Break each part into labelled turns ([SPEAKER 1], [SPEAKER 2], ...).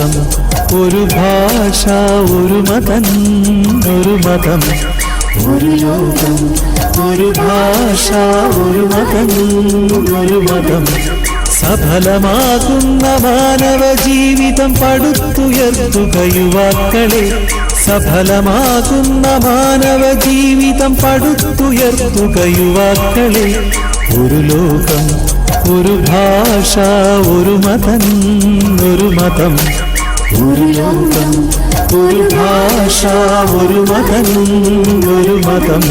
[SPEAKER 1] ലോകം ഒരു ഭാഷ ഒരു മതം ഒരു മതം. ഒരു ലോകം ഒരു ഭാഷ ഒരു മതം ഒരു മതം. സഫലമാകുന്ന മാനവ ജീവിതം പടുത്തുയർത്തുക യുവാക്കളെ. സഫലമാകുന്ന മാനവ ജീവിതം പടുത്തുയർത്തുക യുവാക്കളെ. ഒരു ലോകം ഒരു ഭാഷ ഒരു മതം ഒരു മതം. ഒരു ലോകം ഒരു ഭാഷ ഒരു മതം ഒരു മതം.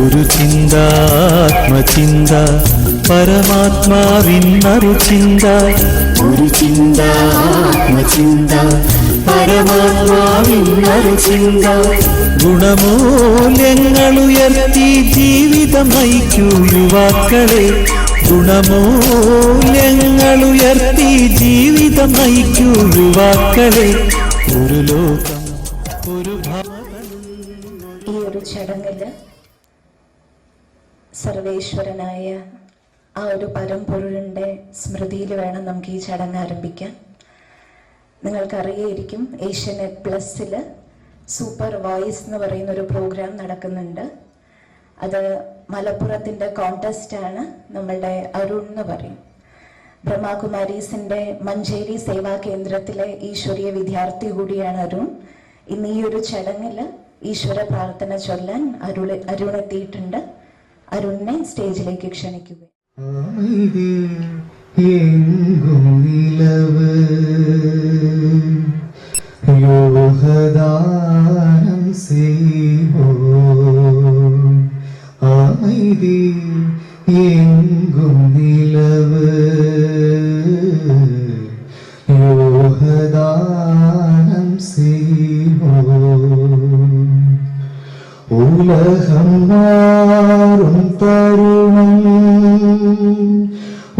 [SPEAKER 1] ഒരു ചിന്ത ആത്മചിന്ത പരമാത്മാവിന്നൊരു ചിന്ത. ഒരു ചിന്ത ആത്മചിന്ത പരമാത്മാവിന്നൊരു ചിന്ത. ഗുണമൂല്യങ്ങൾ ഉയർത്തി ജീവിതം നയിക്കൂ യുവാക്കളെ. ഗുണമൂല്യങ്ങൾ ഉയർത്തി ജീവിതം നയിക്കൂ യുവാക്കളെ. ഒരു ലോകം ഒരു
[SPEAKER 2] ഈ ഒരു ചടങ്ങില് സർവേശ്വരനായ ആ ഒരു പരമ്പൊരുളിൻ്റെ സ്മൃതിയിൽ വേണം നമുക്ക് ഈ ചടങ്ങ് ആരംഭിക്കാൻ. നിങ്ങൾക്കറിയായിരിക്കും, ഏഷ്യാനെറ്റ് പ്ലസ്സിൽ സൂപ്പർ വോയിസ് എന്ന് പറയുന്ന ഒരു പ്രോഗ്രാം നടക്കുന്നുണ്ട്. അത് മലപ്പുറത്തിൻ്റെ കോൺടെസ്റ്റാണ്. നമ്മളുടെ അരുൺ എന്ന് പറയും, ബ്രഹ്മകുമാരീസിൻ്റെ മഞ്ചേരി സേവാ കേന്ദ്രത്തിലെ ഈശ്വരീയ വിദ്യാർത്ഥി കൂടിയാണ് അരുൺ. ഇന്ന് ഈ ഒരു ചടങ്ങിൽ ഈശ്വര പ്രാർത്ഥന ചൊല്ലാൻ അരുൺ എത്തിയിട്ടുണ്ട്. അരുണിനെ സ്റ്റേജിലേക്ക് ക്ഷണിക്കുക.
[SPEAKER 3] யோகதானம் செய்வோம். அமைதி எங்கும் நிலவு. யோகதானம் செய்வோம். உலகம் மாறும் தருணம்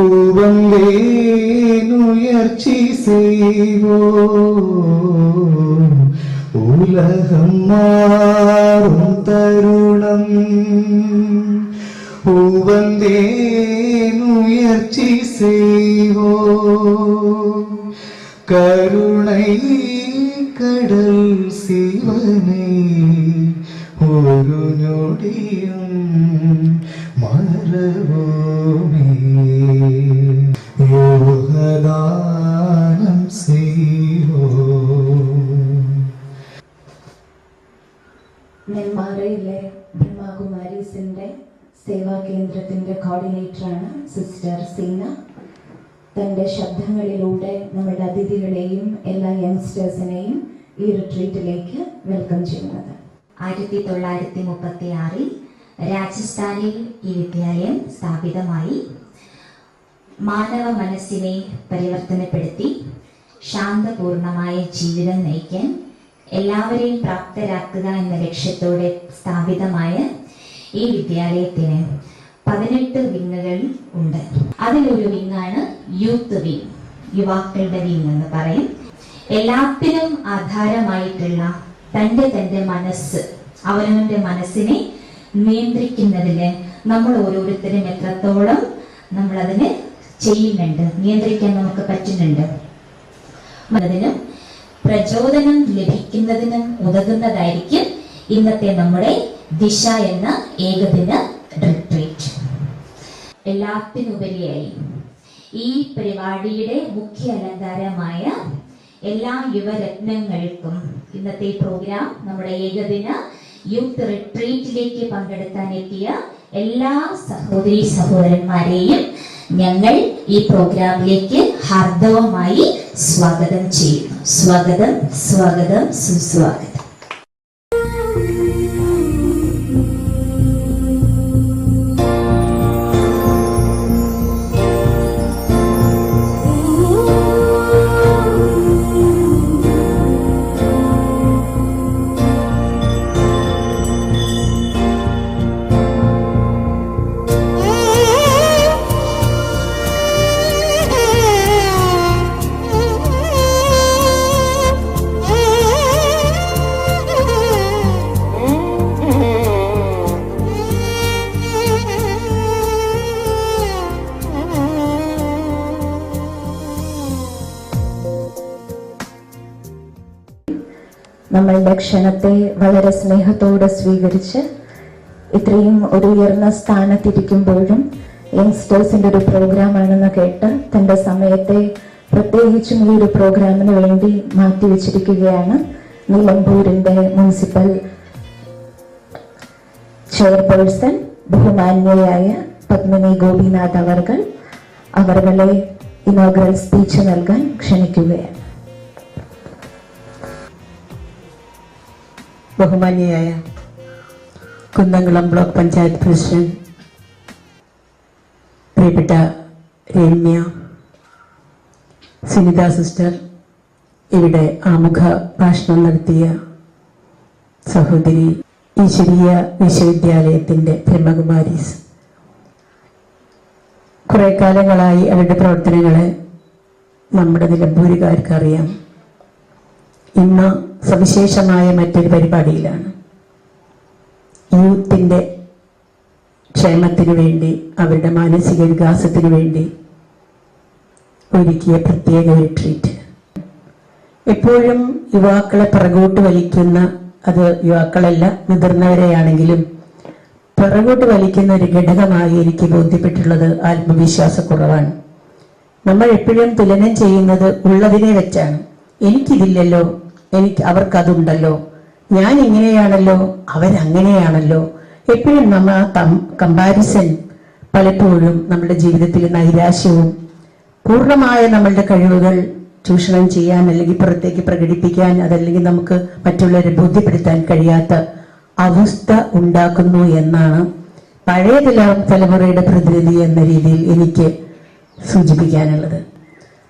[SPEAKER 3] உவங்கே முயற்சி செய்வோம். உலகம் மாறும் தருணம் உவங்கே முயற்சி செய்வோம். கருணை கடல் சிவனை ഒരു ഞൊടിയും മറവോമേ. യോഗദാനം ചെയ്യോം.
[SPEAKER 2] നെന്മാറയിലെ ബ്രഹ്മകുമാരീസിന്റെ സേവാ കേന്ദ്രത്തിന്റെ കോർഡിനേറ്ററാണ് സിസ്റ്റർ സീന. തൻ്റെ ശബ്ദങ്ങളിലൂടെ നമ്മുടെ അതിഥികളെയും എല്ലാ യങ്സ്റ്റേഴ്സിനെയും ഈ റിട്രീറ്റിലേക്ക് വെൽക്കം ചെയ്യുന്നത്.
[SPEAKER 4] 1936 രാജസ്ഥാനിൽ ഈ വിദ്യാലയം സ്ഥാപിതമായി. മാനവ മനസ്സിനെ പരിവർത്തനപ്പെടുത്തി ശാന്തപൂർണമായ ജീവിതം നയിക്കാൻ എല്ലാവരെയും പ്രാപ്തരാക്കുക എന്ന ലക്ഷ്യത്തോടെ സ്ഥാപിതമായ ഈ വിദ്യാലയത്തിന് 18 വിങ്ങുകൾ ഉണ്ട്. അതിലൊരു വിങ്ങാണ് യൂത്ത് വിങ്, യുവാക്കളുടെ വിങ് എന്ന് പറയും. എല്ലാത്തിനും ആധാരമായിട്ടുള്ള തന്റെ മനസ്സ്, അവനവന്റെ മനസ്സിനെ നിയന്ത്രിക്കുന്നതിന് നമ്മൾ ഓരോരുത്തരും എത്രത്തോളം നമ്മൾ അതിന് ചെയ്യുന്നുണ്ട്, നിയന്ത്രിക്കാൻ നമുക്ക് പറ്റുന്നുണ്ട്. അതിനും പ്രചോദനം ലഭിക്കുന്നതിനും ഉതകുന്നതായിരിക്കും ഇന്നത്തെ നമ്മുടെ ദിശ എന്ന ഏകദിന റിട്രീറ്റ്. എല്ലാത്തിനുപരിയായി ഈ പരിപാടിയുടെ മുഖ്യ അലങ്കാരമായ എല്ലാ യുവരത്നങ്ങൾക്കും ഇന്നത്തെ പ്രോഗ്രാം, നമ്മുടെ ഏകദിന യൂത്ത് റിട്രീറ്റിലേക്ക് പങ്കെടുക്കാൻ എത്തിയ എല്ലാ സഹോദരി സഹോദരന്മാരെയും ഞങ്ങൾ ഈ പ്രോഗ്രാമിലേക്ക് ഹാർദവമായി സ്വാഗതം ചെയ്യുന്നു. സ്വാഗതം, സ്വാഗതം, സുസ്വാഗതം.
[SPEAKER 2] നമ്മളുടെ ക്ഷണത്തെ വളരെ സ്നേഹത്തോടെ സ്വീകരിച്ച് ഇത്രയും ഒരു ഉയർന്ന സ്ഥാനത്തിരിക്കുമ്പോഴും യങ്സ്റ്റേഴ്സിന്റെ ഒരു പ്രോഗ്രാമാണെന്ന് കേട്ട് തന്റെ സമയത്തെ പ്രത്യേകിച്ചും ഈ ഒരു പ്രോഗ്രാമിന് വേണ്ടി മാറ്റിവെച്ചിരിക്കുകയാണ് നിലമ്പൂരിന്റെ മുനിസിപ്പൽ ചെയർപേഴ്സൺ ബഹുമാന്യയായ പത്മിനി ഗോപിനാഥ് അവർകളെ ഇനോഗ്രൽ സ്പീച്ച് നൽകാൻ ക്ഷണിക്കുകയാണ്.
[SPEAKER 5] ബഹുമാന്യയായ കുന്നംകുളം ബ്ലോക്ക് പഞ്ചായത്ത് പ്രസിഡന്റ് പ്രിയപ്പെട്ട രമ്യ, സുനിത സിസ്റ്റർ, ഇവിടെ ആമുഖ ഭാഷണം നടത്തിയ സഹോദരി, ഈശ്വരീയ വിശ്വവിദ്യാലയത്തിന്റെ ബ്രഹ്മകുമാരീസ്, കുറെ കാലങ്ങളായി അവരുടെ പ്രവർത്തനങ്ങളെ നമ്മുടെ നിലമ്പൂരുകാർക്ക് അറിയാം. ഇന്ന് സവിശേഷമായ മറ്റൊരു പരിപാടിയിലാണ്. യൂത്തിന്റെ ക്ഷേമത്തിനു വേണ്ടി, അവരുടെ മാനസിക വികാസത്തിനു വേണ്ടി ഒരുക്കിയ പ്രത്യേക റിട്രീറ്റ്. എപ്പോഴും യുവാക്കളെ പിറകോട്ട് വലിക്കുന്ന, അത് യുവാക്കളല്ല മുതിർന്നവരെയാണെങ്കിലും പിറകോട്ട് വലിക്കുന്ന ഒരു ഘടകമായി എനിക്ക് ബോധ്യപ്പെട്ടുള്ളത് ആത്മവിശ്വാസക്കുറവാണ്. നമ്മൾ എപ്പോഴും തുലനം ചെയ്യുന്നത് ഉള്ളതിനെ വെച്ചാണ്. എനിക്കിതില്ലല്ലോ, അവർക്കതുണ്ടല്ലോ, ഞാൻ ഇങ്ങനെയാണല്ലോ, അവരങ്ങനെയാണല്ലോ. എപ്പോഴും നമ്മൾ ആ കമ്പാരിസൺ പലപ്പോഴും നമ്മുടെ ജീവിതത്തിൽ നൈരാശ്യവും പൂർണ്ണമായ നമ്മളുടെ കഴിവുകൾ ചൂഷണം ചെയ്യാൻ അല്ലെങ്കിൽ പുറത്തേക്ക് പ്രകടിപ്പിക്കാൻ, അതല്ലെങ്കിൽ നമുക്ക് മറ്റുള്ളവരെ ബോധ്യപ്പെടുത്താൻ കഴിയാത്ത അവസ്ഥ ഉണ്ടാക്കുന്നു എന്നാണ് പഴയ തലമുറയുടെ പ്രതിനിധി എന്ന രീതിയിൽ എനിക്ക് സൂചിപ്പിക്കാനുള്ളത്.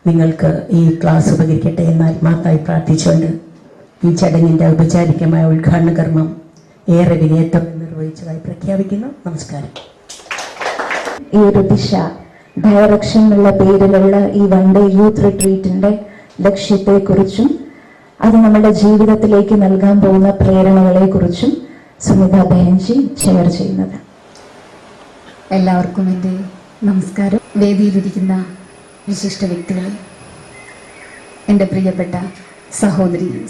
[SPEAKER 5] നിങ്ങൾക്ക് ഈ ക്ലാസ് ഉപകരിക്കട്ടെ എന്ന് ആത്മാർത്ഥമായി പ്രാർത്ഥിച്ചുകൊണ്ട് ഈ ചടങ്ങിന്റെ ഔപചാരികമായ ഉദ്ഘാടന കർമ്മം ഏറെ വിനയത്തോടെ നിർവഹിച്ചതായി പ്രഖ്യാപിക്കുന്നു. നമസ്കാരം.
[SPEAKER 2] ഈ ഒരു ദിശ ഡയറക്ഷൻ എന്നുള്ള പേരിലുള്ള ഈ വൺ ഡേ യൂത്ത് റിട്രീറ്റിന്റെ ലക്ഷ്യത്തെക്കുറിച്ചും അത് നമ്മുടെ ജീവിതത്തിലേക്ക് നൽകാൻ പോകുന്ന പ്രേരണകളെ കുറിച്ചും സുനിത ബഹൻജി ഷെയർ ചെയ്യുന്നത്.
[SPEAKER 6] എല്ലാവർക്കും എൻ്റെ നമസ്കാരം. വേദിയിലിരിക്കുന്ന വിശിഷ്ട വ്യക്തികളെ, എൻ്റെ പ്രിയപ്പെട്ട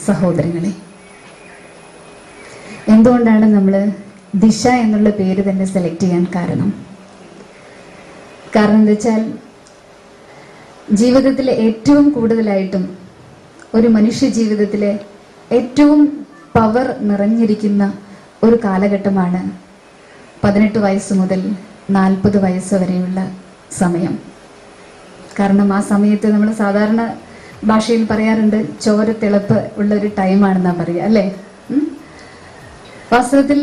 [SPEAKER 6] സഹോദരങ്ങളെ, എന്തുകൊണ്ടാണ് നമ്മൾ ദിശ എന്നുള്ള പേര് തന്നെ സെലക്ട് ചെയ്യാൻ കാരണം എന്താ വെച്ചാൽ, ജീവിതത്തിലെ ഏറ്റവും കൂടുതലായിട്ടും ഒരു മനുഷ്യ ജീവിതത്തിലെ ഏറ്റവും പവർ നിറഞ്ഞിരിക്കുന്ന ഒരു കാലഘട്ടമാണ് 18 വയസ്സ് മുതൽ 40 വയസ്സ് വരെയുള്ള സമയം. കാരണം ആ സമയത്ത് നമ്മൾ സാധാരണ ഭാഷയിൽ പറയാറുണ്ട് ചോരത്തിളപ്പ് ഉള്ള ഒരു ടൈമാണെന്നാണ് പറയുക, അല്ലേ? വാസ്തവത്തിൽ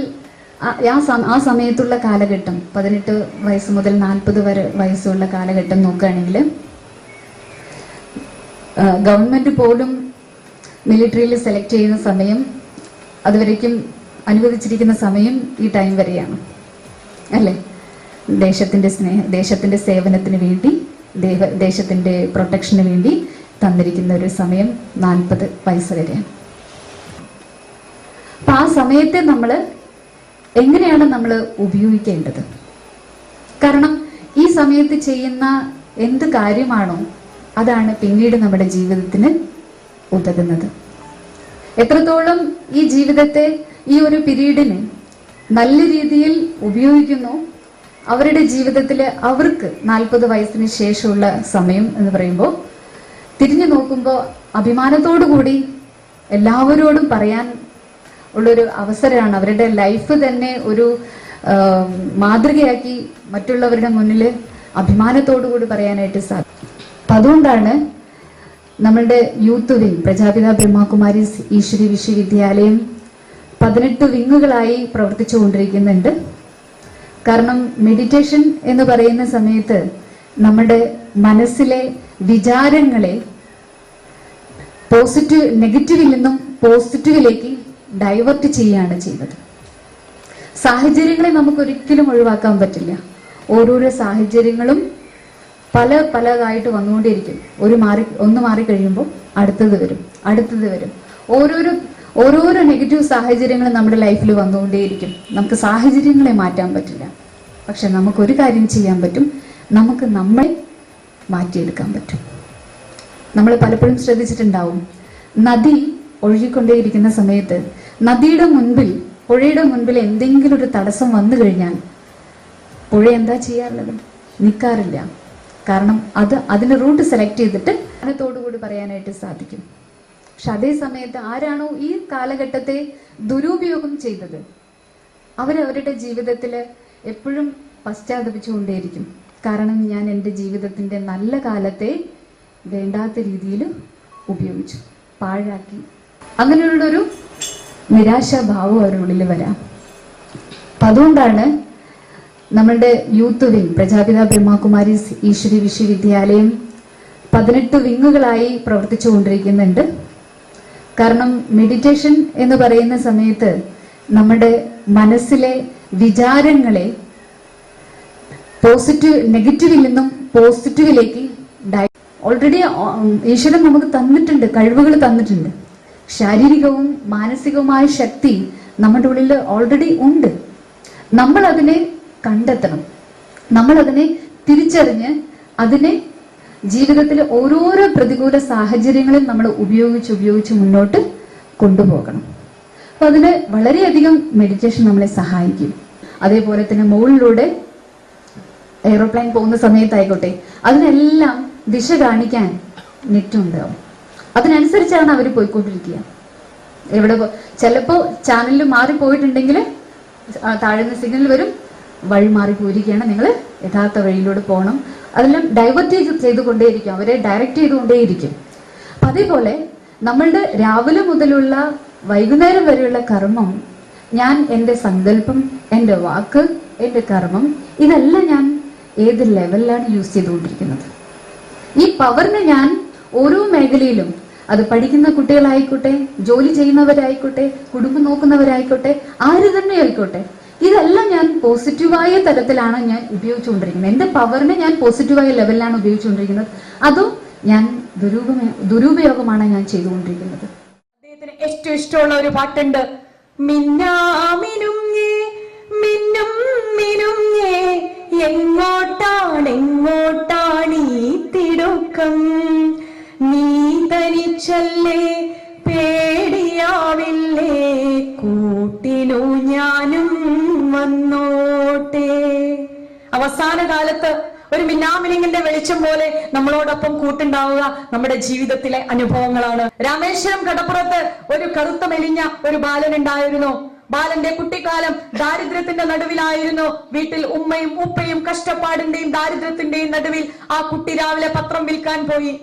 [SPEAKER 6] ആ സമയത്തുള്ള കാലഘട്ടം 18 വയസ്സ് മുതൽ 40 വയസ്സുള്ള കാലഘട്ടം നോക്കുകയാണെങ്കിൽ ഗവൺമെന്റ് പോലും മിലിറ്ററിയിൽ സെലക്ട് ചെയ്യുന്ന സമയം, അതുവരേക്കും അനുവദിച്ചിരിക്കുന്ന സമയം ഈ ടൈം വരെയാണ്, അല്ലേ? ദേശത്തിന്റെ സേവനത്തിന് വേണ്ടി, ദേശത്തിന്റെ പ്രൊട്ടക്ഷന് വേണ്ടി തന്നിരിക്കുന്ന ഒരു സമയം 40 വയസ്സ് വരെയാണ്. അപ്പൊ ആ സമയത്തെ നമ്മൾ എങ്ങനെയാണ് നമ്മൾ ഉപയോഗിക്കേണ്ടത്? കാരണം ഈ സമയത്ത് ചെയ്യുന്ന എന്ത് കാര്യമാണോ അതാണ് പിന്നീട് നമ്മുടെ ജീവിതത്തിന് ഉതകുന്നത്. എത്രത്തോളം ഈ ജീവിതത്തെ, ഈ ഒരു പീരീഡിന് നല്ല രീതിയിൽ ഉപയോഗിക്കുന്നു, അവരുടെ ജീവിതത്തിൽ അവർക്ക് 40 വയസ്സിന് ശേഷമുള്ള സമയം എന്ന് പറയുമ്പോൾ തിരിഞ്ഞു നോക്കുമ്പോൾ അഭിമാനത്തോടു കൂടി എല്ലാവരോടും പറയാൻ ഉള്ളൊരു അവസരമാണ്. അവരുടെ ലൈഫ് തന്നെ ഒരു മാതൃകയാക്കി മറ്റുള്ളവരുടെ മുന്നിൽ അഭിമാനത്തോടു കൂടി പറയാനായിട്ട് സാധിക്കും. അപ്പം അതുകൊണ്ടാണ് നമ്മളുടെ യൂത്ത് വിങ്, പ്രജാപിത ബ്രഹ്മകുമാരീസ് ഈശ്വരി വിശ്വവിദ്യാലയം 18 വിങ്ങുകളായി പ്രവർത്തിച്ചു കൊണ്ടിരിക്കുന്നുണ്ട്. കാരണം മെഡിറ്റേഷൻ എന്ന് പറയുന്ന സമയത്ത് നമ്മുടെ മനസ്സിലെ വിചാരങ്ങളെ നെഗറ്റീവിൽ നിന്നും പോസിറ്റീവിലേക്ക് ഡൈവേർട്ട് ചെയ്യുകയാണ് ചെയ്യുന്നത്. സാഹചര്യങ്ങളെ നമുക്ക് ഒരിക്കലും ഒഴിവാക്കാൻ പറ്റില്ല. ഓരോരോ സാഹചര്യങ്ങളും പലതായിട്ട് വന്നുകൊണ്ടേയിരിക്കും. ഒന്ന് മാറിക്കഴിയുമ്പോൾ അടുത്തത് വരും. ഓരോരോ നെഗറ്റീവ് സാഹചര്യങ്ങൾ നമ്മുടെ ലൈഫിൽ വന്നുകൊണ്ടേയിരിക്കും. നമുക്ക് സാഹചര്യങ്ങളെ മാറ്റാൻ പറ്റില്ല, പക്ഷെ നമുക്കൊരു കാര്യം ചെയ്യാൻ പറ്റും, നമുക്ക് നമ്മളെ മാറ്റിയെടുക്കാൻ പറ്റും. നമ്മൾ പലപ്പോഴും ശ്രദ്ധിച്ചിട്ടുണ്ടാവും, നദി ഒഴുകിക്കൊണ്ടേയിരിക്കുന്ന സമയത്ത് നദിയുടെ മുൻപിൽ, പുഴയുടെ മുൻപിൽ എന്തെങ്കിലും ഒരു തടസ്സം വന്നു കഴിഞ്ഞാൽ പുഴ എന്താ ചെയ്യാറുള്ളത്? നിൽക്കാറില്ല. കാരണം അതിന് റൂട്ട് സെലക്ട് ചെയ്തിട്ട് കൂടി പറയാനായിട്ട് സാധിക്കും. പക്ഷെ അതേ സമയത്ത് ആരാണോ ഈ കാലഘട്ടത്തെ ദുരുപയോഗം ചെയ്തത്, അവരവരുടെ ജീവിതത്തിൽ എപ്പോഴും പശ്ചാത്തപിച്ചുകൊണ്ടേയിരിക്കും. കാരണം ഞാൻ എൻ്റെ ജീവിതത്തിൻ്റെ നല്ല കാലത്തെ വേണ്ടാത്ത രീതിയിൽ ഉപയോഗിച്ചു, പാഴാക്കി. അങ്ങനെയുള്ളൊരു നിരാശാഭാവം അവരുടെ ഉള്ളിൽ വരാം. അപ്പം അതുകൊണ്ടാണ് നമ്മളുടെ യൂത്ത് വിങ്, പ്രജാപിത ബ്രഹ്മകുമാരീസ് ഈശ്വരി വിശ്വവിദ്യാലയം 18 വിങ്ങുകളായി പ്രവർത്തിച്ചു കൊണ്ടിരിക്കുന്നുണ്ട്. കാരണം മെഡിറ്റേഷൻ എന്ന് പറയുന്ന സമയത്ത് നമ്മുടെ മനസ്സിലെ വിചാരങ്ങളെ നെഗറ്റീവിൽ നിന്നും പോസിറ്റീവിലേക്ക് ഓൾറെഡി ഈശ്വരൻ നമുക്ക് തന്നിട്ടുണ്ട്, കഴിവുകൾ തന്നിട്ടുണ്ട്. ശാരീരികവും മാനസികവുമായ ശക്തി നമ്മുടെ ഉള്ളിൽ ഓൾറെഡി ഉണ്ട്. നമ്മൾ അതിനെ കണ്ടെത്തണം, നമ്മൾ അതിനെ തിരിച്ചറിഞ്ഞ് അതിനെ ജീവിതത്തിലെ ഓരോരോ പ്രതികൂല സാഹചര്യങ്ങളിൽ നമ്മൾ ഉപയോഗിച്ച് മുന്നോട്ട് കൊണ്ടുപോകണം. അപ്പൊ അതിന് വളരെയധികം മെഡിറ്റേഷൻ നമ്മളെ സഹായിക്കും. അതേപോലെ തന്നെ മുകളിലൂടെ എയ്റോപ്ലെയിൻ പോകുന്ന സമയത്തായിക്കോട്ടെ, അതിനെല്ലാം ദിശ കാണിക്കാൻ നെറ്റ് ഉണ്ടാവും. അതിനനുസരിച്ചാണ് അവർ പോയിക്കൊണ്ടിരിക്കുക. എവിടെ ചിലപ്പോൾ ചാനലിൽ മാറിപ്പോയിട്ടുണ്ടെങ്കിൽ താഴ്ന്ന സിഗ്നൽ വരും, വഴി മാറിപ്പോയിരിക്കുകയാണ്, നിങ്ങൾ യഥാർത്ഥ വഴിയിലൂടെ പോകണം. അതെല്ലാം ഡൈവേർട്ട് ചെയ്തുകൊണ്ടേയിരിക്കും, അവരെ ഡയറക്റ്റ് ചെയ്തുകൊണ്ടേയിരിക്കും. അപ്പം അതേപോലെ നമ്മളുടെ രാവിലെ മുതലുള്ള വൈകുന്നേരം വരെയുള്ള കർമ്മം, ഞാൻ എൻ്റെ സങ്കല്പം, എൻ്റെ വാക്ക്, എൻ്റെ കർമ്മം, ഇതെല്ലാം ഞാൻ ഏത് ലെവലിലാണ് യൂസ് ചെയ്തുകൊണ്ടിരിക്കുന്നത്. ഈ പവറിനെ ഞാൻ ഓരോ മേഖലയിലും, അത് പഠിക്കുന്ന കുട്ടികളായിക്കോട്ടെ, ജോലി ചെയ്യുന്നവരായിക്കോട്ടെ, കുടുംബം നോക്കുന്നവരായിക്കോട്ടെ, ആര് തന്നെ ആയിക്കോട്ടെ, ഇതെല്ലാം ഞാൻ പോസിറ്റീവായ തരത്തിലാണ് ഞാൻ ഉപയോഗിച്ചുകൊണ്ടിരിക്കുന്നത്. എൻ്റെ പവറിനെ ഞാൻ പോസിറ്റീവായ ലെവലിലാണ് ഉപയോഗിച്ചുകൊണ്ടിരിക്കുന്നത്. അതോ ഞാൻ ദുരുപയോഗമാണ് ഞാൻ ചെയ്തുകൊണ്ടിരിക്കുന്നത്.
[SPEAKER 7] അദ്ദേഹത്തിന് ഏറ്റവും ഇഷ്ടമുള്ള ഒരു പാട്ടുണ്ട്, മിന്നാമിനുങ്ങേ മിന്നും മിനുങ്ങേ എങ്ങോട്ടാണെങ്ങോട്ടാണീ തിടുക്കം, നീ തനിച്ചല്ലേ പേടിയാവില്ലേ കൂട്ടിനു ഞാനും വന്നോട്ടെ. അവസാന കാലത്ത് ഒരു മിന്നാമിനിങ്ങിന്റെ വെളിച്ചം പോലെ നമ്മളോടൊപ്പം കൂട്ടുണ്ടാവുക നമ്മുടെ ജീവിതത്തിലെ അനുഭവങ്ങളാണ്. രാമേശ്വരം കടപ്പുറത്ത് ഒരു കറുത്ത മെലിഞ്ഞ ഒരു ബാലനുണ്ടായിരുന്നു. ബാലന്റെ കുട്ടിക്കാലം ദാരിദ്ര്യത്തിന്റെ നടുവിലായിരുന്നു. വീട്ടിൽ ഉമ്മയും ഉപ്പയും കഷ്ടപ്പാടിന്റെയും ദാരിദ്ര്യത്തിന്റെയും നടുവിൽ ആ കുട്ടി രാവിലെ പത്രം വിൽക്കാൻ പോയി.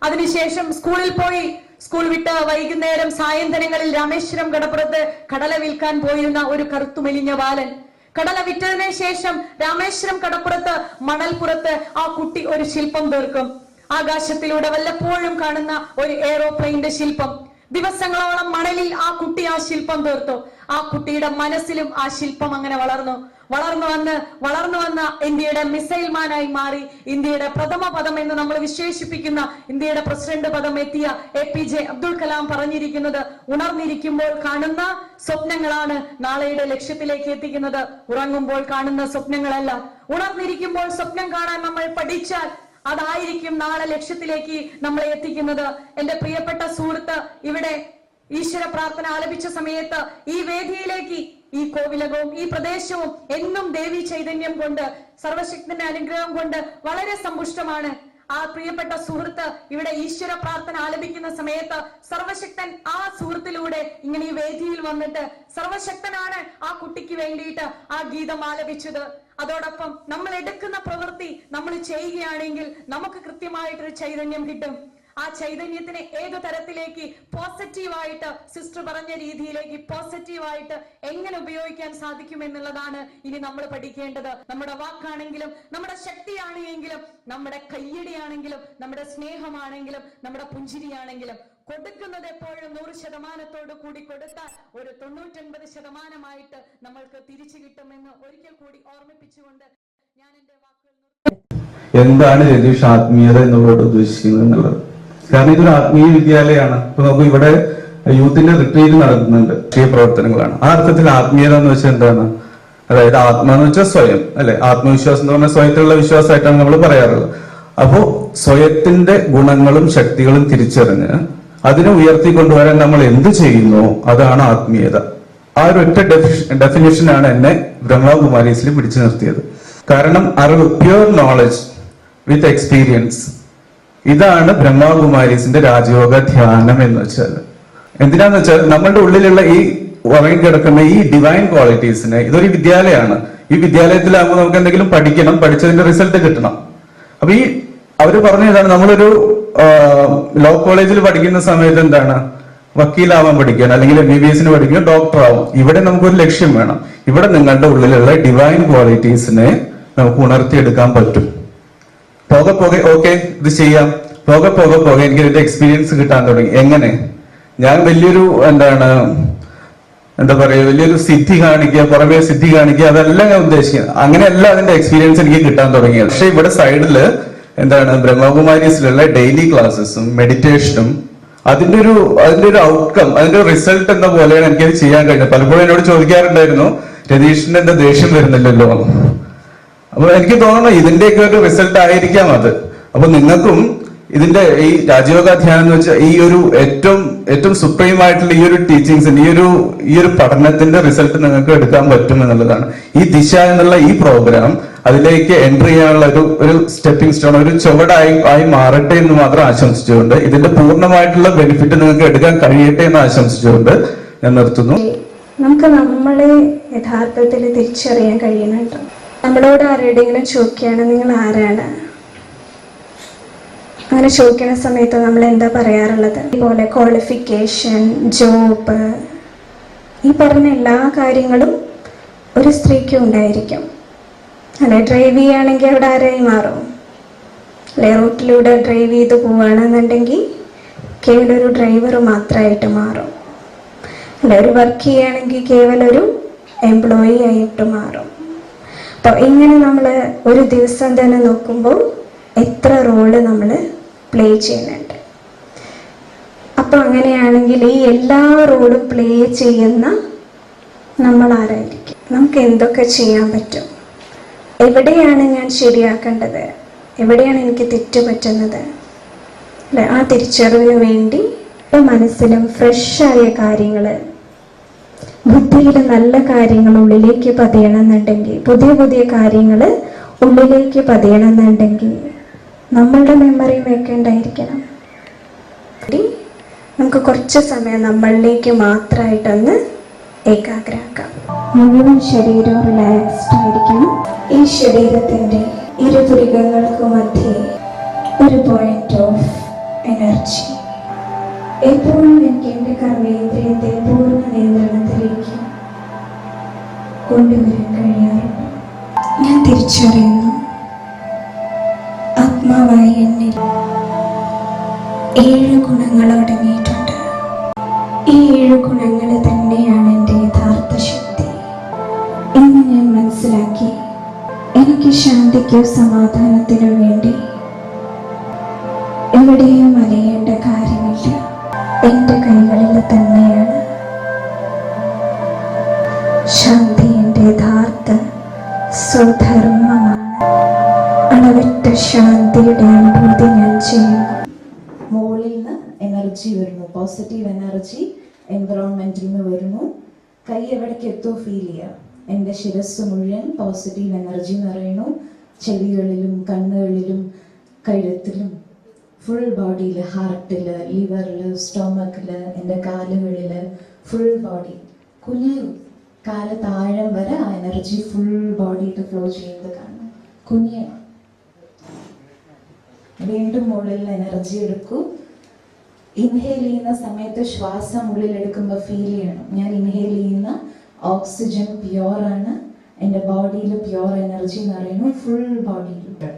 [SPEAKER 7] അതിനുശേഷം സ്കൂളിൽ പോയി. സ്കൂൾ വിട്ട് വൈകുന്നേരം സായന്തനങ്ങളിൽ രാമേശ്വരം കടപ്പുറത്ത് കടല വിൽക്കാൻ പോയിരുന്ന ഒരു കറുത്തു മെലിഞ്ഞ ബാലൻ. കടല വിറ്റതിന് ശേഷം രാമേശ്വരം കടപ്പുറത്ത് മണൽപ്പുറത്ത് ആ കുട്ടി ഒരു ശില്പം തീർക്കും. ആകാശത്തിലൂടെ വല്ലപ്പോഴും കാണുന്ന ഒരു എയ്റോപ്ലെയിന്റെ ശില്പം. ദിവസങ്ങളോളം മണലിൽ ആ കുട്ടി ആ ശില്പം തീർത്തു. ആ കുട്ടിയുടെ മനസ്സിലും ആ ശില്പം അങ്ങനെ വളർന്നു വന്ന് ഇന്ത്യയുടെ മിസൈൽ മാനായി മാറി. ഇന്ത്യയുടെ പ്രഥമ പദം എന്ന് നമ്മൾ വിശേഷിപ്പിക്കുന്ന ഇന്ത്യയുടെ പ്രസിഡന്റ് പദം എത്തിയ APJ അബ്ദുൽ കലാം പറഞ്ഞിരിക്കുന്നത്, ഉണർന്നിരിക്കുമ്പോൾ കാണുന്ന സ്വപ്നങ്ങളാണ് നാളെയുടെ ലക്ഷ്യത്തിലേക്ക് എത്തിക്കുന്നത്, ഉറങ്ങുമ്പോൾ കാണുന്ന സ്വപ്നങ്ങളല്ല. ഉണർന്നിരിക്കുമ്പോൾ സ്വപ്നം കാണാൻ നമ്മൾ പഠിച്ചാൽ അതായിരിക്കും നാളെ ലക്ഷ്യത്തിലേക്ക് നമ്മളെ എത്തിക്കുന്നത്. എന്റെ പ്രിയപ്പെട്ട സുഹൃത്ത് ഇവിടെ ഈശ്വര പ്രാർത്ഥന ആലപിച്ച സമയത്ത് ഈ വേദിയിലേക്ക്, ഈ കോവിലകവും ഈ പ്രദേശവും എന്നും ദേവി ചൈതന്യം കൊണ്ട്, സർവശക്തന്റെ അനുഗ്രഹം കൊണ്ട് വളരെ സമ്പുഷ്ടമാണ്. ആ പ്രിയപ്പെട്ട സുഹൃത്ത് ഇവിടെ ഈശ്വര പ്രാർത്ഥന ആലപിക്കുന്ന സമയത്ത് സർവശക്തൻ ആ സുഹൃത്തിലൂടെ ഇങ്ങനെ ഈ വേദിയിൽ വന്നിട്ട് സർവശക്തനാണ് ആ കുട്ടിക്ക് വേണ്ടിയിട്ട് ആ ഗീതം ആലപിച്ചത്. അതോടൊപ്പം നമ്മൾ എടുക്കുന്ന പ്രവൃത്തി നമ്മൾ ചെയ്യുകയാണെങ്കിൽ നമുക്ക് കൃത്യമായിട്ടൊരു ചൈതന്യം കിട്ടും. ആ ചൈതന്യത്തിനെ ഏതു തരത്തിലേക്ക് പോസിറ്റീവായിട്ട്, സിസ്റ്റർ പറഞ്ഞ രീതിയിലേക്ക് പോസിറ്റീവായിട്ട് എങ്ങനെ ഉപയോഗിക്കാൻ സാധിക്കുമെന്നുള്ളതാണ് ഇനി നമ്മൾ പഠിക്കേണ്ടത്. നമ്മുടെ വാക്കാണെങ്കിലും, നമ്മുടെ ശക്തിയാണെങ്കിലും, നമ്മുടെ കയ്യടിയാണെങ്കിലും, നമ്മുടെ സ്നേഹമാണെങ്കിലും, നമ്മുടെ പുഞ്ചിരിയാണെങ്കിലും, കൊടുക്കുന്നത് എപ്പോഴും 100% കൂടി കൊടുത്താൽ ഒരു 99% നമ്മൾക്ക് തിരിച്ചു കിട്ടുമെന്ന് ഒരിക്കൽ കൂടി ഓർമ്മിപ്പിച്ചുകൊണ്ട് ഞാൻ എന്റെ വാക്കുകൾ
[SPEAKER 3] എന്താണ് രതീഷ് ആത്മീയത എന്നുള്ളത് ഉദ്ദേശിക്കുന്നത് എന്നുള്ളത്. കാരണം ഇതൊരു ആത്മീയ വിദ്യാലയമാണ്. ഇപ്പൊ നമുക്ക് ഇവിടെ യൂത്തിന്റെ റിട്രീറ്റ് നടക്കുന്നുണ്ട്, രാഷ്ട്രീയ പ്രവർത്തനങ്ങളാണ്. ആ അർത്ഥത്തിൽ ആത്മീയത എന്ന് വെച്ചാൽ എന്താണ്? അതായത് ആത്മ എന്ന് വെച്ചാൽ സ്വയം, അല്ലെ? ആത്മവിശ്വാസം എന്ന് പറഞ്ഞാൽ സ്വയത്തിലുള്ള വിശ്വാസമായിട്ടാണ് നമ്മൾ പറയാറുള്ളത്. അപ്പോ സ്വയത്തിന്റെ ഗുണങ്ങളും ശക്തികളും തിരിച്ചറിഞ്ഞ് അതിനെ ഉയർത്തിക്കൊണ്ടുവരാൻ നമ്മൾ എന്ത് ചെയ്യുന്നു അതാണ് ആത്മീയത. ആ ഒരു ഒറ്റ ഡെഫിനിഷനാണ് എന്നെ ബ്രഹ്മകുമാരീസിൽ പിടിച്ചു നിർത്തിയത്. കാരണം അറിവ്, പ്യൂർ നോളജ് വിത്ത് എക്സ്പീരിയൻസ്, ഇതാണ് ബ്രഹ്മകുമാരീസിന്റെ രാജയോഗ ധ്യാനം എന്ന് വെച്ചാൽ. എന്തിനാന്ന് വെച്ചാൽ നമ്മളുടെ ഉള്ളിലുള്ള ഈ ഉറങ്ങിക്കിടക്കുന്ന ഈ ഡിവൈൻ ക്വാളിറ്റീസിനെ, ഇതൊരു വിദ്യാലയമാണ്. ഈ വിദ്യാലയത്തിലാകുമ്പോൾ നമുക്ക് എന്തെങ്കിലും പഠിക്കണം, പഠിച്ചതിന്റെ റിസൾട്ട് കിട്ടണം. അപ്പൊ ഈ അവര് പറഞ്ഞതാണ്, നമ്മളൊരു ലോ കോളേജിൽ പഠിക്കുന്ന സമയത്ത് എന്താണ്, വക്കീലാവാൻ പഠിക്കണം, അല്ലെങ്കിൽ MBBS പഠിക്കുക, ഡോക്ടർ ആവും. ഇവിടെ നമുക്കൊരു ലക്ഷ്യം വേണം. ഇവിടെ നിങ്ങളുടെ ഉള്ളിലുള്ള ഡിവൈൻ ക്വാളിറ്റീസിനെ നമുക്ക് ഉണർത്തിയെടുക്കാൻ പറ്റും. പോകെ പോകെ ഓക്കെ ഇത് ചെയ്യാം, പോകെ പോകെ പോകെ എനിക്ക് ഇതിന്റെ എക്സ്പീരിയൻസ് കിട്ടാൻ തുടങ്ങി. എങ്ങനെ? ഞാൻ വലിയൊരു എന്താ പറയുക, വലിയൊരു സിദ്ധി കാണിക്കുക, പുറമേ സിദ്ധി കാണിക്കുക, അതല്ല ഞാൻ ഉദ്ദേശിക്കുന്നത്. അങ്ങനെയല്ല അതിന്റെ എക്സ്പീരിയൻസ് എനിക്ക് കിട്ടാൻ തുടങ്ങിയത്. പക്ഷെ ഇവിടെ സൈഡില് ബ്രഹ്മകുമാരീസിലുള്ള ഡെയിലി ക്ലാസ്സസും മെഡിറ്റേഷനും അതിന്റെ ഒരു ഔട്ട്കം, അതിന്റെ ഒരു റിസൾട്ട് എന്ന പോലെയാണ് എനിക്കത് ചെയ്യാൻ കഴിഞ്ഞത്. പലപ്പോഴും എന്നോട് ചോദിക്കാറുണ്ടായിരുന്നു, രതീഷിന് എന്താ ദേഷ്യം വരുന്നില്ലല്ലോ. അപ്പൊ എനിക്ക് തോന്നുന്നു ഇതിന്റെയൊക്കെ ഒരു റിസൾട്ട് ആയിരിക്കാം അത്. അപ്പൊ നിങ്ങൾക്കും ഇതിന്റെ ഈ രാജയോഗ ധ്യാനം എന്ന് വെച്ചാൽ ഈ ഒരു ഏറ്റവും സുപ്രീം ആയിട്ടുള്ള ഈ ഒരു ടീച്ചിങ്സിന്റെ ഈ ഒരു പഠനത്തിന്റെ റിസൾട്ട് നിങ്ങൾക്ക് എടുക്കാൻ പറ്റും എന്നുള്ളതാണ്. ഈ ദിശ എന്നുള്ള ഈ പ്രോഗ്രാം അതിലേക്ക് എൻട്രി ചെയ്യാനുള്ള ഒരു സ്റ്റെപ്പിംഗ് സ്റ്റോൺ, ഒരു ചുവടായി മാറട്ടെ എന്ന് മാത്രം ആശംസിച്ചുകൊണ്ട്, ഇതിന്റെ പൂർണ്ണമായിട്ടുള്ള ബെനിഫിറ്റ് നിങ്ങൾക്ക് എടുക്കാൻ കഴിയട്ടെ എന്ന് ആശംസിച്ചുകൊണ്ട് ഞാൻ നിർത്തുന്നു.
[SPEAKER 8] നമുക്ക് നമ്മളെ യഥാർത്ഥത്തിൽ തിരിച്ചറിയാൻ കഴിയുന്നുണ്ട്. നമ്മളോട് ആരുടെയെങ്കിലും ചോദിക്കുകയാണ്, നിങ്ങൾ ആരാണ്? അങ്ങനെ ചോദിക്കുന്ന സമയത്ത് നമ്മൾ എന്താ പറയാറുള്ളത്? ഇതുപോലെ ക്വാളിഫിക്കേഷൻ, ജോബ്, ഈ പറഞ്ഞ എല്ലാ കാര്യങ്ങളും ഒരു സ്ത്രീക്കും ഉണ്ടായിരിക്കും. അല്ലെ, ഡ്രൈവ് ചെയ്യുകയാണെങ്കിൽ അവിടെ ആരായി മാറും? അല്ലെ, റൂട്ടിലൂടെ ഡ്രൈവ് ചെയ്ത് പോവുകയാണെന്നുണ്ടെങ്കിൽ കേവലം ഒരു ഡ്രൈവർ മാത്രമായിട്ട് മാറും. അല്ലെ, ഒരു വർക്ക് ചെയ്യുകയാണെങ്കിൽ കേവലം ഒരു എംപ്ലോയി ആയിട്ട് മാറും. അപ്പോൾ ഇങ്ങനെ നമ്മൾ ഒരു ദിവസം തന്നെ നോക്കുമ്പോൾ എത്ര റോള് നമ്മൾ പ്ലേ ചെയ്യുന്നുണ്ട്. അപ്പോൾ അങ്ങനെയാണെങ്കിൽ ഈ എല്ലാ റോളും പ്ലേ ചെയ്യുന്ന നമ്മൾ ആരായിരിക്കും? നമുക്ക് എന്തൊക്കെ ചെയ്യാൻ പറ്റും? എവിടെയാണ് ഞാൻ ശരിയാക്കേണ്ടത്? എവിടെയാണ് എനിക്ക് തെറ്റ് പറ്റുന്നത്? അല്ലെ, ആ തിരിച്ചറിവിന് വേണ്ടി മനസ്സിലും ഫ്രഷായ കാര്യങ്ങൾ, ബുദ്ധിയിൽ നല്ല കാര്യങ്ങൾ ഉള്ളിലേക്ക് പതിയണമെന്നുണ്ടെങ്കിൽ, പുതിയ കാര്യങ്ങൾ ഉള്ളിലേക്ക് പതിയണമെന്നുണ്ടെങ്കിൽ നമ്മളുടെ മെമ്മറിയും ഒക്കെ ഉണ്ടായിരിക്കണം. നമുക്ക് കുറച്ച് സമയം നമ്മളിലേക്ക് മാത്രമായിട്ടൊന്ന് ഏകാഗ്രമാക്കാം. മുഴുവൻ ശരീരവും റിലാക്സ്ഡ് ആയിരിക്കണം. ഈ ശരീരത്തിൻ്റെ ഇരുപുരികങ്ങൾക്ക് മധ്യേ ഒരു പോയിന്റ് ഓഫ് എനർജി. എപ്പോഴും എനിക്ക് എൻ്റെ കർമ്മേന്ദ്രിയത്തെ പൂർണ്ണ നിയന്ത്രണത്തിലേക്ക് കൊണ്ടുവരാൻ കഴിയാറുണ്ട്. ഞാൻ തിരിച്ചറിയുന്നു, ആത്മാവായി എന്നിൽ 7 ഗുണങ്ങൾ അടങ്ങിയിട്ടുണ്ട്. ഈ 7 ഗുണങ്ങൾ തന്നെയാണ് എൻ്റെ യഥാർത്ഥ ശക്തി എന്ന് ഞാൻ മനസ്സിലാക്കി. എനിക്ക് ശാന്തിക്കോ സമാധാനത്തിനോ വേണ്ടി എവിടെയും അലയേണ്ട കാര്യമില്ല. എൻ്റെ കൈകളിൽ തന്നെയാണ്. ശാന്തി എൻ്റെ യഥാർത്ഥ സ്വധർമ്മമാണ്. അളവറ്റ ശാന്തിയുടെ അനുഭൂതി ഞാൻ ചെയ്യുന്നു.
[SPEAKER 2] മുകളിൽ നിന്ന് എനർജി വരുന്നു, പോസിറ്റീവ് എനർജി എൻവറോൺമെന്റിൽ നിന്ന് വരുന്നു. കൈ എവിടേക്ക് എത്തോ ഫീൽ ചെയ്യുക. എൻ്റെ ശിരസ് മുഴുവൻ പോസിറ്റീവ് എനർജി നിറയണു. ചെവികളിലും കണ്ണുകളിലും കഴുത്തിലും ഫുൾ ബോഡിയിൽ, ഹാർട്ടിൽ, ലിവറിൽ, സ്റ്റൊമക്കിൽ, എൻ്റെ കാലുകളിൽ, ഫുൾ ബോഡി കുനിയും. കാല് താഴെ വരെ ആ എനർജി ഫുൾ ബോഡിയിൽ ഫ്ലോ ചെയ്യുന്നത് കാണും. കുനിയണം. വീണ്ടും ഉള്ളിൽ എനർജി എടുക്കൂ. ഇൻഹേൽ ചെയ്യുന്ന സമയത്ത് ശ്വാസം ഉള്ളിൽ എടുക്കുമ്പോൾ ഫീൽ ചെയ്യണം, ഞാൻ ഇൻഹേൽ ചെയ്യുന്ന ഓക്സിജൻ പ്യുവറാണ്, എൻ്റെ ബോഡിയിൽ പ്യുവർ എനർജി എന്ന് പറയുന്നു. ഫുൾ ബോഡിയിലുണ്ട്.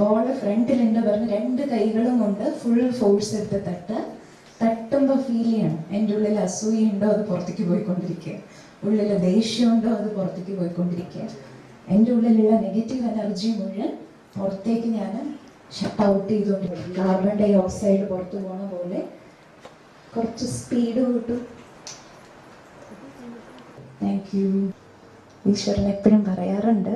[SPEAKER 2] ബോൾ ഫ്രണ്ടിലുണ്ട് പറഞ്ഞ് 2 കൈകളും കൊണ്ട് ഫുൾ ഫോഴ്സ് എടുത്ത് തട്ടുമ്പോൾ ഫീൽ ചെയ്യണം, എൻ്റെ ഉള്ളിൽ അസൂയുണ്ടോ അത് പുറത്തേക്ക് പോയിക്കൊണ്ടിരിക്കുക, ഉള്ളിൽ ദേഷ്യമുണ്ടോ അത് പുറത്തേക്ക് പോയിക്കൊണ്ടിരിക്കുക, എൻ്റെ ഉള്ളിലുള്ള നെഗറ്റീവ് എനർജി മുഴുവൻ പുറത്തേക്ക് ഞാൻ ഷട്ട് ഔട്ട് ചെയ്തുകൊണ്ടിരിക്കും. കാർബൺ ഡൈ ഓക്സൈഡ് പുറത്തു പോണ പോലെ കുറച്ച് സ്പീഡ് കിട്ടും. Thank you. ഈശ്വരൻ എപ്പോഴും പറയാറുണ്ട്,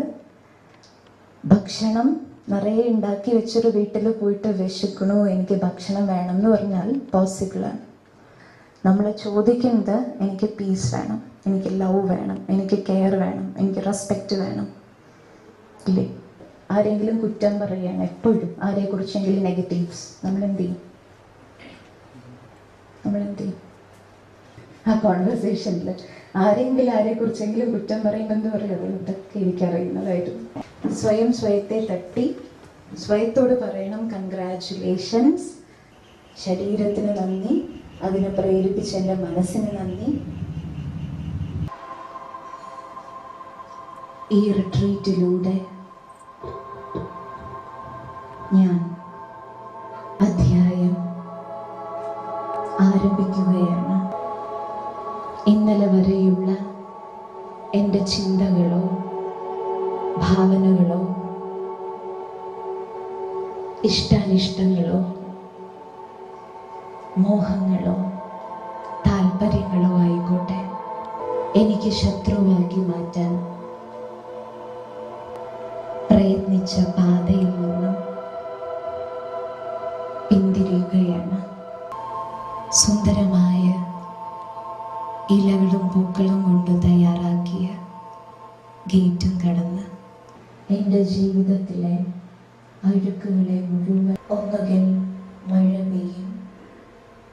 [SPEAKER 2] ഭക്ഷണം നിറയെ ഉണ്ടാക്കി വെച്ചൊരു വീട്ടിൽ പോയിട്ട് വിശക്കണു, എനിക്ക് ഭക്ഷണം വേണം എന്ന് പറഞ്ഞാൽ പോസിബിളാണ്. നമ്മൾ ചോദിക്കുന്നത് എനിക്ക് പീസ് വേണം, എനിക്ക് ലവ് വേണം, എനിക്ക് കെയർ വേണം, എനിക്ക് റെസ്പെക്റ്റ് വേണം, ഇല്ലേ? ആരെങ്കിലും കുറ്റം പറയുകയാണ് എപ്പോഴും, ആരെക്കുറിച്ചെങ്കിലും നെഗറ്റീവ്സ്, നമ്മളെന്ത് ചെയ്യും? ആ കോൺവെർസേഷനിൽ ആരെങ്കിലും ആരെക്കുറിച്ചെങ്കിലും കുറ്റം പറയുമ്പോൾ എന്ത് പറയുന്നത്? ഇതൊക്കെ എനിക്കറിയുന്നതായിരുന്നു. സ്വയത്തെ തട്ടി സ്വയത്തോട് പറയണം കൺഗ്രാറ്റുലേഷൻസ്, ശരീരത്തിന് നന്ദി, അതിനെ പ്രേരിപ്പിച്ച എൻ്റെ മനസ്സിന് നന്ദി. ഈ റിട്രീറ്റിലൂടെ ഞാൻ അധ്യായം ആരംഭിക്കുകയാണ്. ഇന്നലെ വരെയുള്ള എൻ്റെ ചിന്തകളോ ഭാവനകളോ ഇഷ്ടാനിഷ്ടങ്ങളോ മോഹങ്ങളോ താല്പര്യങ്ങളോ ആയിക്കോട്ടെ, എനിക്ക് ശത്രുവാക്കി മാറ്റാൻ പ്രയത്നിച്ച പാതയിൽ നിന്നും പിന്തിരിയുകയാണ്. സുന്ദരമായ ഇലകളും പൂക്കളും കൊണ്ട് തയ്യാറാക്കിയ ഗേറ്റും കടന്ന് എൻ്റെ ജീവിതത്തിലെ അഴുക്കുകളെ മുഴുവൻ ഒന്നുകിൽ മഴ പെയ്യും,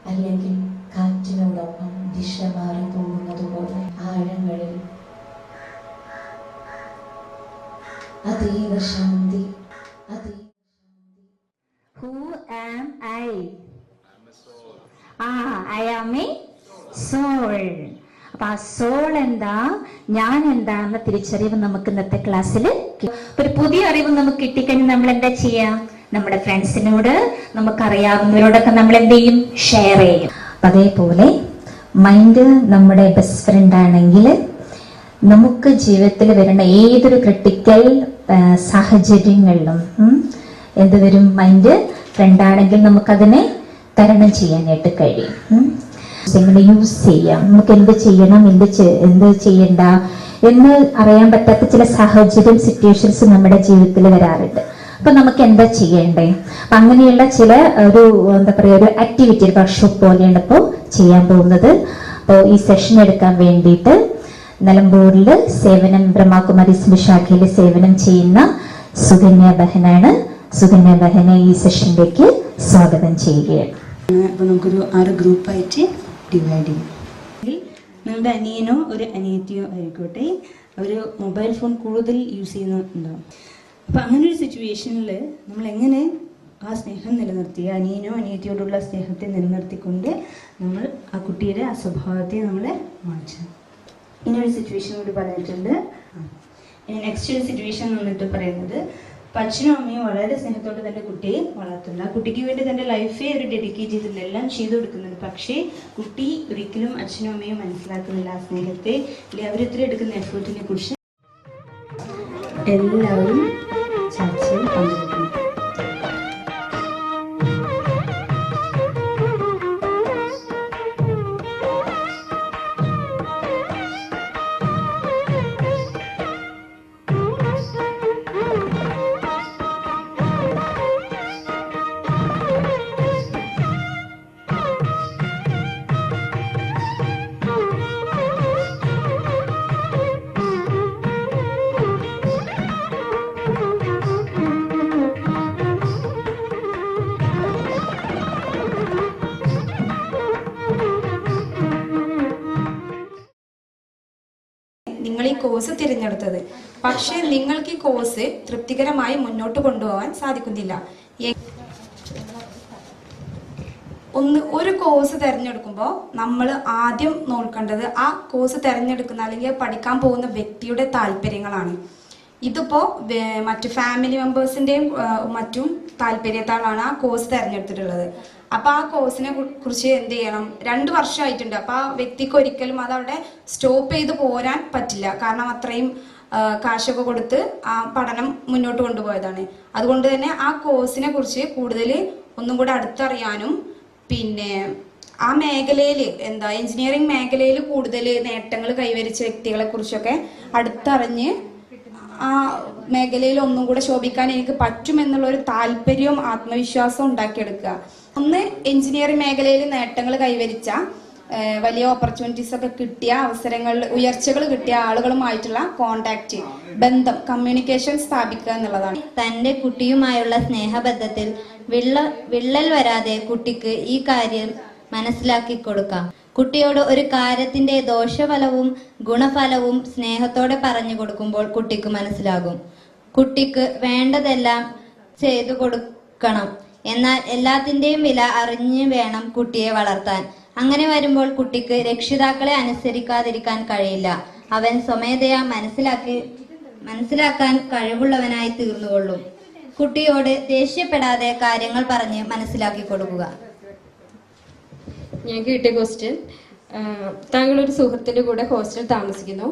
[SPEAKER 2] അല്ലെങ്കിൽ കാറ്റിനോടൊപ്പം ദിശ മാറി പോകുന്നത് പോലെ ആഴങ്ങളിൽ അതീവ ശാന്തി.
[SPEAKER 4] Who am I? I am a soul. അപ്പൊ ആ സോൾ എന്താ, ഞാൻ എന്താണെന്ന തിരിച്ചറിവ് നമുക്ക് ഇന്നത്തെ ക്ലാസ്സിൽ ഒരു പുതിയ അറിവ് നമുക്ക് കിട്ടിക്കഴിഞ്ഞാൽ നമ്മൾ എന്താ ചെയ്യാ? നമ്മുടെ ഫ്രണ്ട്സിനോട്, നമുക്കറിയാവുന്നവരോടൊക്കെ നമ്മൾ എന്ത് ചെയ്യും? ഷെയർ ചെയ്യും. അതേപോലെ മൈൻഡ് നമ്മുടെ ബെസ്റ്റ് ഫ്രണ്ട് ആണെങ്കിൽ നമുക്ക് ജീവിതത്തിൽ വരുന്ന ഏതൊരു ക്രിട്ടിക്കൽ സാഹചര്യങ്ങളിലും എന്ത് വരും? മൈൻഡ് ഫ്രണ്ടാണെങ്കിൽ നമുക്കതിനെ തരണം ചെയ്യാനായിട്ട് കഴിയും. എങ്ങനെ യൂസ് ചെയ്യാം, നമുക്ക് എന്ത് ചെയ്യണം, എന്ത് ചെയ്യണ്ട എന്ന് അറിയാൻ പറ്റാത്ത ചില സാഹചര്യം, സിറ്റുവേഷൻസ് നമ്മുടെ ജീവിതത്തിൽ വരാറുണ്ട്. അപ്പൊ നമുക്ക് എന്താ ചെയ്യേണ്ടേ? അങ്ങനെയുള്ള ചില ഒരു ആക്ടിവിറ്റി, ഒരു വർക്ക്ഷോപ്പ് പോലെയാണ് ഇപ്പോൾ ചെയ്യാൻ പോകുന്നത്. അപ്പോൾ ഈ സെഷൻ എടുക്കാൻ വേണ്ടിയിട്ട് നിലമ്പൂരിൽ സേവനം, ബ്രഹ്മകുമാരീസിന്റെ ശാഖയിൽ സേവനം ചെയ്യുന്ന സുകന്യ ബഹനാണ്. സുകന്യ ബഹനെ ഈ സെഷനിലേക്ക് സ്വാഗതം ചെയ്യുകയാണ്.
[SPEAKER 9] അപ്പോൾ നമുക്കൊരു 6 ഗ്രൂപ്പായിട്ട് ഡിവൈഡ് ചെയ്യും. നിങ്ങളുടെ അനിയനോ ഒരു അനിയത്തിയോ ആയിക്കോട്ടെ, അവർ മൊബൈൽ ഫോൺ കൂടുതൽ യൂസ് ചെയ്യുന്നുണ്ടാവും. അപ്പോൾ അങ്ങനെ ഒരു സിറ്റുവേഷനിൽ നമ്മൾ എങ്ങനെ ആ സ്നേഹം നിലനിർത്തി, അനിയനോ അനിയത്തിയോടുള്ള സ്നേഹത്തെ നിലനിർത്തിക്കൊണ്ട് നമ്മൾ ആ കുട്ടിയുടെ ആ സ്വഭാവത്തെ നമ്മൾ മാറ്റും. ഇനിയൊരു സിറ്റുവേഷൻ കൂടി പറഞ്ഞിട്ടുണ്ട്. ഇനി നെക്സ്റ്റ് ഒരു സിറ്റുവേഷൻ വന്നിട്ട് പറയുന്നത്, അച്ഛനും അമ്മയും വളരെ സ്നേഹത്തോടെ തൻ്റെ കുട്ടിയെ വളർത്തുന്നു. ആ കുട്ടിക്ക് വേണ്ടി തൻ്റെ ലൈഫേ ഒരു ഡെഡിക്കേറ്റ് ചെയ്തിട്ടുണ്ട്, എല്ലാം ചെയ്തു കൊടുക്കുന്നുണ്ട്. പക്ഷേ കുട്ടി ഒരിക്കലും അച്ഛനും അമ്മയും മനസ്സിലാക്കുന്നില്ല ആ സ്നേഹത്തെ, അല്ലെങ്കിൽ അവരിത്ര എടുക്കുന്ന എഫേർട്ടിനെ കുറിച്ച്. എല്ലാവരും ചർച്ചയിൽ പങ്കെടുക്കുന്നു.
[SPEAKER 10] നിങ്ങൾ ഈ കോഴ്സ് തിരഞ്ഞെടുത്തത്, പക്ഷേ നിങ്ങൾക്ക് ഈ കോഴ്സ് തൃപ്തികരമായി മുന്നോട്ട് കൊണ്ടുപോകാൻ സാധിക്കുന്നില്ല. ഒരു കോഴ്സ് തിരഞ്ഞെടുക്കുമ്പോൾ നമ്മൾ ആദ്യം നോക്കേണ്ടത് ആ കോഴ്സ് തിരഞ്ഞെടുക്കുന്ന അല്ലെങ്കിൽ പഠിക്കാൻ പോകുന്ന വ്യക്തിയുടെ താല്പര്യങ്ങളാണ്. ഇതിപ്പോൾ മറ്റു ഫാമിലി മെമ്പേഴ്സിൻ്റെയും മറ്റും താല്പര്യത്താലാണ് ആ കോഴ്സ് തിരഞ്ഞെടുത്തിട്ടുള്ളത്. അപ്പോൾ ആ കോഴ്സിനെ കുറിച്ച് എന്ത് ചെയ്യണം? 2 വർഷമായിട്ടുണ്ട്. അപ്പോൾ ആ വ്യക്തിക്ക് ഒരിക്കലും അതവിടെ സ്റ്റോപ്പ് ചെയ്ത് പോരാൻ പറ്റില്ല. കാരണം അത്രയും കാശൊക്കെ കൊടുത്ത് ആ പഠനം മുന്നോട്ട് കൊണ്ടുപോയതാണ്. അതുകൊണ്ട് തന്നെ ആ കോഴ്സിനെ കുറിച്ച് കൂടുതൽ ഒന്നും കൂടെ അടുത്തറിയാനും, പിന്നെ ആ മേഖലയിൽ എഞ്ചിനീയറിംഗ് മേഖലയിൽ കൂടുതൽ നേട്ടങ്ങൾ കൈവരിച്ച വ്യക്തികളെ കുറിച്ചൊക്കെ അടുത്തറിഞ്ഞ് ആ മേഖലയിൽ ഒന്നും കൂടെ ശോഭിക്കാൻ എനിക്ക് പറ്റുമെന്നുള്ളൊരു താല്പര്യവും ആത്മവിശ്വാസവും ഉണ്ടാക്കിയെടുക്കുക. ഒന്ന്, എഞ്ചിനീയറിംഗ് മേഖലയിൽ നേട്ടങ്ങൾ കൈവരിച്ച, വലിയ ഓപ്പർച്യൂണിറ്റീസ് ഒക്കെ കിട്ടിയ അവസരങ്ങളിൽ ഉയർച്ചകൾ കിട്ടിയ ആളുകളുമായിട്ടുള്ള കോണ്ടാക്ട്, ബന്ധം, കമ്മ്യൂണിക്കേഷൻ സ്ഥാപിക്കുക എന്നുള്ളതാണ്.
[SPEAKER 11] തൻ്റെ കുട്ടിയുമായുള്ള സ്നേഹബന്ധത്തിൽ വിള്ളൽ വരാതെ കുട്ടിക്ക് ഈ കാര്യം മനസ്സിലാക്കി കൊടുക്കാം. കുട്ടിയോട് ഒരു കാര്യത്തിന്റെ ദോഷഫലവും ഗുണഫലവും സ്നേഹത്തോടെ പറഞ്ഞു കൊടുക്കുമ്പോൾ കുട്ടിക്ക് മനസ്സിലാകും. കുട്ടിക്ക് വേണ്ടതെല്ലാം ചെയ്തു കൊടുക്കണം, എന്നാൽ എല്ലാത്തിൻ്റെയും വില അറിഞ്ഞു വേണം കുട്ടിയെ വളർത്താൻ. അങ്ങനെ വരുമ്പോൾ കുട്ടിക്ക് രക്ഷിതാക്കളെ അനുസരിക്കാതിരിക്കാൻ കഴിയില്ല. അവൻ സ്വമേധയാ മനസ്സിലാക്കാൻ കഴിവുള്ളവനായി തീർന്നുകൊള്ളും. കുട്ടിയോട് ദേഷ്യപ്പെടാതെ കാര്യങ്ങൾ പറഞ്ഞ് മനസ്സിലാക്കി കൊടുക്കുക.
[SPEAKER 12] ഞങ്ങൾക്ക് കിട്ടിയ ക്വസ്റ്റ്യൻ: താങ്കൾ ഒരു സുഹൃത്തിന്റെ കൂടെ ഹോസ്റ്റലിൽ താമസിക്കുന്നു.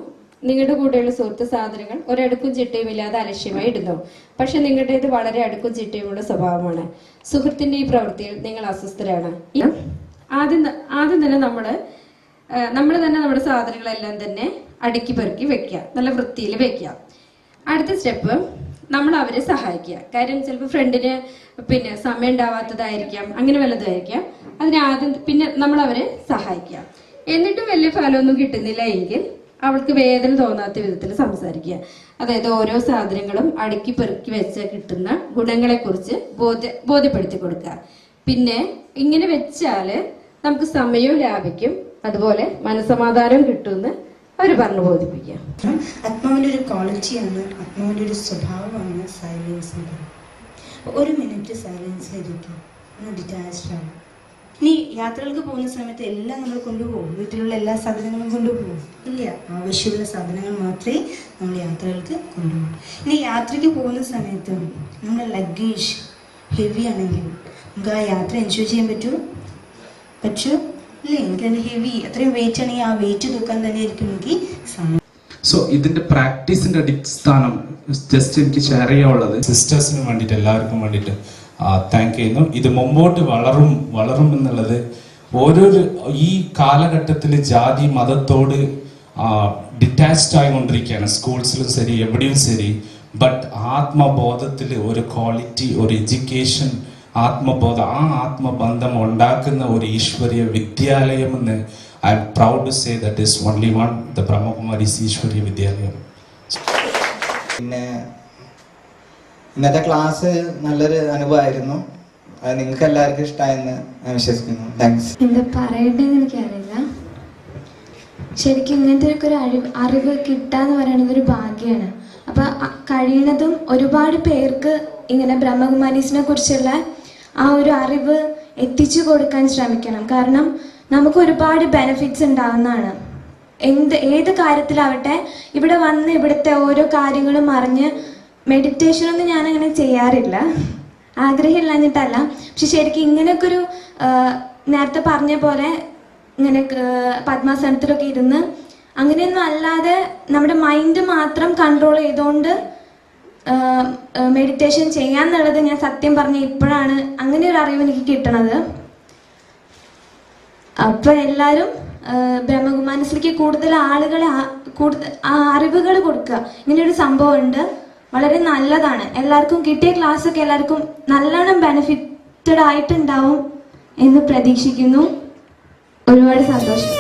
[SPEAKER 12] നിങ്ങളുടെ കൂടെയുള്ള സുഹൃത്ത് സാധനങ്ങൾ ഒരടുക്കും ചിട്ടയും ഇല്ലാതെ അലക്ഷ്യമായി ഇടുന്നു. പക്ഷെ നിങ്ങളുടേത് വളരെ അടുക്കും ചിട്ടയുമുള്ള സ്വഭാവമാണ്. സുഹൃത്തിന്റെ ഈ പ്രവൃത്തിയിൽ നിങ്ങൾ അസ്വസ്ഥരാണ്. ആദ്യം തന്നെ നമ്മൾ തന്നെ നമ്മുടെ സാധനങ്ങളെല്ലാം തന്നെ അടുക്കി പെറുക്കി വെക്കുക, നല്ല വൃത്തിയിൽ വെക്കുക. അടുത്ത സ്റ്റെപ്പ്, നമ്മൾ അവരെ സഹായിക്കുക. കാര്യം ചിലപ്പോൾ ഫ്രണ്ടിന് സമയം ഉണ്ടാവാത്തതായിരിക്കാം, അങ്ങനെ വല്ലതായിരിക്കാം. അതിനാദ്യം നമ്മൾ അവരെ സഹായിക്കുക. എന്നിട്ടും വലിയ ഫലമൊന്നും കിട്ടുന്നില്ല എങ്കിൽ അവൾക്ക് വേദന തോന്നാത്ത വിധത്തിൽ സംസാരിക്കുക. അതായത് ഓരോ സാധനങ്ങളും അടുക്കി പെറുക്കി വെച്ച് കിട്ടുന്ന ഗുണങ്ങളെക്കുറിച്ച് ബോധ്യപ്പെടുത്തി കൊടുക്കുക. പിന്നെ ഇങ്ങനെ വെച്ചാൽ നമുക്ക് സമയവും ലാഭിക്കും, അതുപോലെ മനസ്സമാധാനം കിട്ടുമെന്ന് അവർ പറഞ്ഞു ബോധിപ്പിക്കുക.
[SPEAKER 9] ആത്മാവിൻ്റെ ഒരു ക്വാളിറ്റിയാണ്, ആത്മാവിൻ്റെ ഒരു സ്വഭാവമാണ് സൈലൻസ്. ഒരു മിനിറ്റ് സൈലൻസിലിരിക്കും, ഡിറ്റാച്ച്ഡ് ആണ്. ഇനി യാത്രകൾക്ക് പോകുന്ന സമയത്ത് എല്ലാം നമ്മൾ കൊണ്ടുപോകും, വീട്ടിലുള്ള എല്ലാ സാധനങ്ങളും കൊണ്ടുപോകും ഇല്ല. ആവശ്യമുള്ള സാധനങ്ങൾ മാത്രമേ നമ്മൾ യാത്രകൾക്ക് കൊണ്ടുപോകും. ഇനി യാത്രയ്ക്ക് പോകുന്ന സമയത്ത് നമ്മുടെ ലഗേജ് ഹെവി ആണെങ്കിൽ നമുക്ക് ആ യാത്ര എൻജോയ് ചെയ്യാൻ പറ്റുമോ ഇല്ലേ? എനിക്കതിന് ഹെവി, അത്രയും വെയിറ്റ് ആണെങ്കിൽ ആ വെയിറ്റ് തൂക്കാൻ തന്നെ ആയിരിക്കും എനിക്ക് സമയം.
[SPEAKER 13] സോ ഇതിന്റെ പ്രാക്ടീസിന്റെ അടിസ്ഥാനം ജസ്റ്റ് എനിക്ക് ഷെയർ ചെയ്യാനുള്ളത് സിസ്റ്റേഴ്സിന് വേണ്ടിയിട്ട്, എല്ലാവർക്കും വേണ്ടിയിട്ട് താങ്ക് ചെയ്യുന്നു. ഇത് മുമ്പോട്ട് വളരും എന്നുള്ളത് ഓരോരു ഈ കാലഘട്ടത്തിൽ ജാതി മതത്തോട് ഡിറ്റാച്ച്ഡ് ആയിക്കൊണ്ടിരിക്കുകയാണ്, സ്കൂൾസിലും ശരി എവിടെയും ശരി. ബട്ട് ആത്മബോധത്തിൽ ഒരു ക്വാളിറ്റി, ഒരു എഡ്യൂക്കേഷൻ, ആത്മബോധം, ആ ആത്മബന്ധം ഉണ്ടാക്കുന്ന ഒരു ഈശ്വരീയ വിദ്യാലയം എന്ന് I am proud to say that is only one, the Brahma Kumaris ഈശ്വരീയ വിദ്യാലയം.
[SPEAKER 14] പിന്നെ ഇന്നത്തെ ക്ലാസ് നല്ലൊരു അനുഭവമായിരുന്നു. അത് നിങ്ങൾക്ക് എല്ലാവർക്കും ഇഷ്ടമായെന്ന് ഞാൻ വിശ്വസിക്കുന്നു. താങ്ക്സ്.
[SPEAKER 8] എന്താ പറയേണ്ടതെന്ന് എനിക്കറിയില്ല. ശരിക്കും ഇങ്ങനത്തെ ഒക്കെ ഒരു അറിവ് കിട്ടാന്ന് പറയുന്നത് ഒരു ഭാഗ്യമാണ്. അപ്പൊ കഴിയുന്നതും ഒരുപാട് പേർക്ക് ഇങ്ങനെ ബ്രഹ്മകുമാരീസിനെ കുറിച്ചുള്ള ആ ഒരു അറിവ് എത്തിച്ചു കൊടുക്കാൻ ശ്രമിക്കണം. കാരണം നമുക്ക് ഒരുപാട് ബെനിഫിറ്റ്സ് ഉണ്ടാവുന്നതാണ്. ഏത് കാര്യത്തിലാവട്ടെ, ഇവിടെ വന്ന് ഇവിടുത്തെ ഓരോ കാര്യങ്ങളും അറിഞ്ഞ് മെഡിറ്റേഷനൊന്നും ഞാനങ്ങനെ ചെയ്യാറില്ല, ആഗ്രഹമില്ലാഞ്ഞിട്ടല്ല. പക്ഷെ ശരിക്കും ഇങ്ങനെയൊക്കെ ഒരു നേരത്തെ പറഞ്ഞ പോലെ ഇങ്ങനെ പദ്മാസനത്തിലൊക്കെ ഇരുന്ന് അങ്ങനെയൊന്നും അല്ലാതെ നമ്മുടെ മൈൻഡ് മാത്രം കൺട്രോൾ ചെയ്തുകൊണ്ട് മെഡിറ്റേഷൻ ചെയ്യാന്നുള്ളത് ഞാൻ സത്യം പറഞ്ഞ ഇപ്പോഴാണ് അങ്ങനെ ഒരു അറിവ് എനിക്ക് കിട്ടണത്. അപ്പൊ എല്ലാവരും ബ്രഹ്മകുമാരീസിലേക്ക് കൂടുതൽ ആളുകളെ അറിവുകൾ കൊടുക്കുക. ഇങ്ങനെയൊരു സംഭവം ഉണ്ട്, വളരെ നല്ലതാണ്. എല്ലാവർക്കും കിട്ടിയ ക്ലാസ്സൊക്കെ എല്ലാവർക്കും നല്ലോണം ബെനിഫിറ്റഡ് ആയിട്ടുണ്ടാവും എന്ന് പ്രതീക്ഷിക്കുന്നു. ഒരുപാട് സന്തോഷം.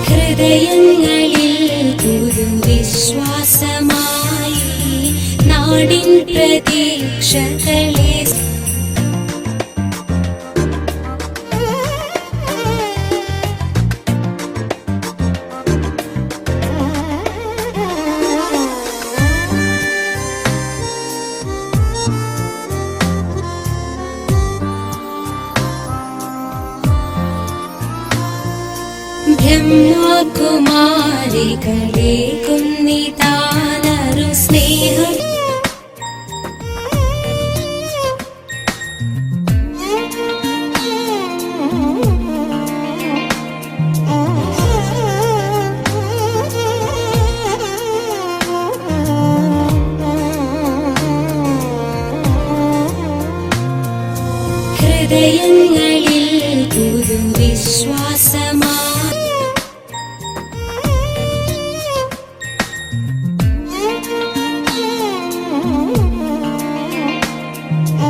[SPEAKER 15] ഹൃദയങ്ങളിൽ ഒരു വിശ്വാസമായി നാടിൻ പ്രതീക്ഷകളെ ബ്രഹ്മകുമാരികളെ കുന്നിതാനരു സ്നേഹം ഹൃദയങ്ങളിൽ പുതുവിശ്വാസം